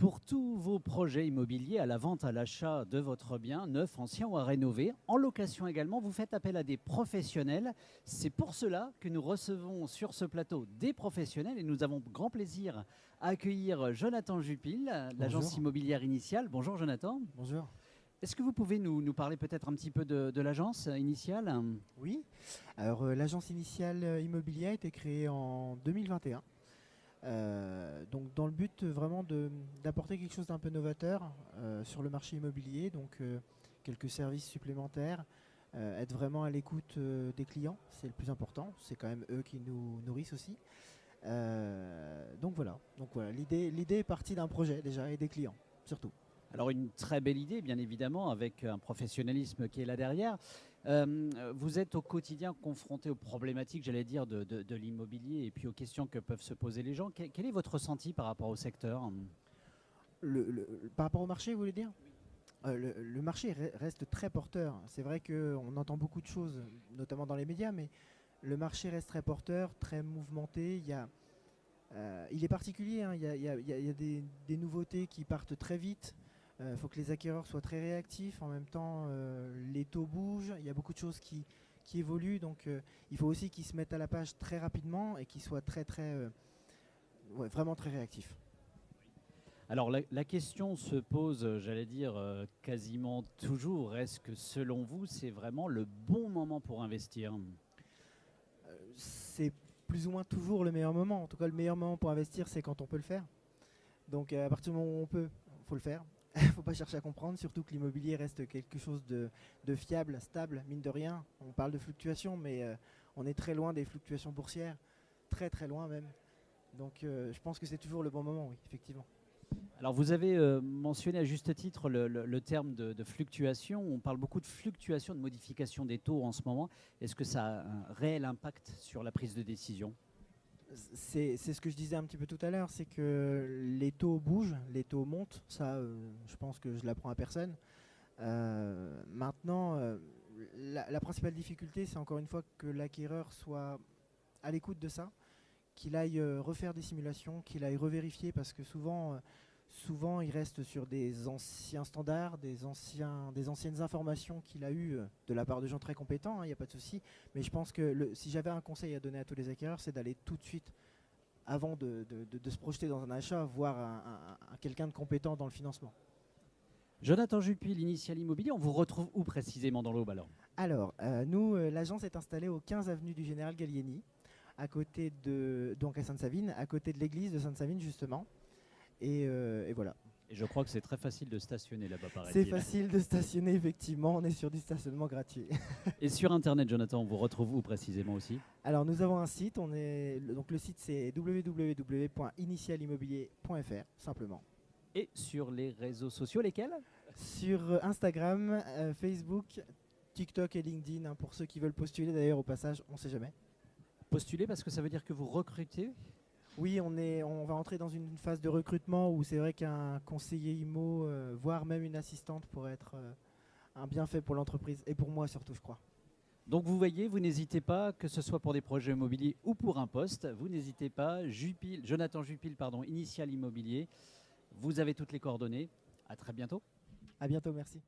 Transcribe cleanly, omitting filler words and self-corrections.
Pour tous vos projets immobiliers, à la vente, à l'achat de votre bien, neuf, ancien ou à rénover, en location également, vous faites appel à des professionnels. C'est pour cela que nous recevons sur ce plateau des professionnels et nous avons grand plaisir à accueillir Jonathan Jupil, l'agence Bonjour. immobilière initiale. Bonjour Jonathan. Bonjour. Est-ce que vous pouvez nous parler peut-être un petit peu de l'agence initiale? Oui, alors l'agence initiale immobilière a été créée en 2021. Donc dans le but vraiment d'apporter quelque chose d'un peu novateur sur le marché immobilier, donc quelques services supplémentaires, être vraiment à l'écoute des clients, c'est le plus important, c'est quand même eux qui nous nourrissent aussi. Donc voilà, l'idée est partie d'un projet déjà et des clients surtout. Alors une très belle idée, bien évidemment, avec un professionnalisme qui est là derrière. Vous êtes au quotidien confronté aux problématiques, j'allais dire, de l'immobilier et puis aux questions que peuvent se poser les gens. Quel est votre ressenti par rapport au secteur? Par rapport au marché, vous voulez dire? Le marché reste très porteur. C'est vrai qu'on entend beaucoup de choses, notamment dans les médias, mais le marché reste très porteur, très mouvementé. Il est particulier, hein. Il y a des nouveautés qui partent très vite. Il faut que les acquéreurs soient très réactifs. En même temps, les taux bougent. Il y a beaucoup de choses qui évoluent. Donc, il faut aussi qu'ils se mettent à la page très rapidement et qu'ils soient vraiment très réactifs. Alors la question se pose, j'allais dire, quasiment toujours. Est-ce que selon vous, c'est vraiment le bon moment pour investir? C'est plus ou moins toujours le meilleur moment. En tout cas, le meilleur moment pour investir, c'est quand on peut le faire. Donc, à partir du moment où on peut, il faut le faire. Il ne faut pas chercher à comprendre, surtout que l'immobilier reste quelque chose de fiable, stable, mine de rien. On parle de fluctuations, mais on est très loin des fluctuations boursières, très très loin même. Donc je pense que c'est toujours le bon moment, oui, effectivement. Alors vous avez mentionné à juste titre le terme de fluctuation. On parle beaucoup de fluctuation, de modification des taux en ce moment. Est-ce que ça a un réel impact sur la prise de décision? C'est ce que je disais un petit peu tout à l'heure, c'est que les taux bougent, les taux montent, ça je pense que je l'apprends à personne. Maintenant, la principale difficulté, c'est encore une fois que l'acquéreur soit à l'écoute de ça, qu'il aille refaire des simulations, qu'il aille revérifier, parce que souvent il reste sur des anciens standards, des anciennes informations qu'il a eues de la part de gens très compétents, il n'y a pas de souci. Mais je pense que si j'avais un conseil à donner à tous les acquéreurs, c'est d'aller tout de suite, avant de se projeter dans un achat, voir quelqu'un de compétent dans le financement. Jonathan Jupil, Initial Immobilier, on vous retrouve où précisément dans l'Aube alors? Alors, nous, l'agence est installée au 15 avenue du Général Gallieni, donc à Sainte-Savine, à côté de l'église de Sainte-Savine justement. Et voilà. Et je crois que c'est très facile de stationner là-bas, C'est paraît-il. facile de stationner, effectivement. On est sur du stationnement gratuit. Et sur Internet, Jonathan, on vous retrouve où précisément aussi? Alors, nous avons un site. Donc, le site, c'est www.initialimmobilier.fr, simplement. Et sur les réseaux sociaux, lesquels? Sur Instagram, Facebook, TikTok et LinkedIn, hein, pour ceux qui veulent postuler d'ailleurs au passage, on ne sait jamais. Postuler parce que ça veut dire que vous recrutez? Oui, on va entrer dans une phase de recrutement où c'est vrai qu'un conseiller IMO, voire même une assistante, pourrait être un bienfait pour l'entreprise et pour moi surtout, je crois. Donc vous voyez, vous n'hésitez pas, que ce soit pour des projets immobiliers ou pour un poste, vous n'hésitez pas. Jonathan Jupil, pardon, Initial Immobilier. Vous avez toutes les coordonnées. À très bientôt. À bientôt, merci.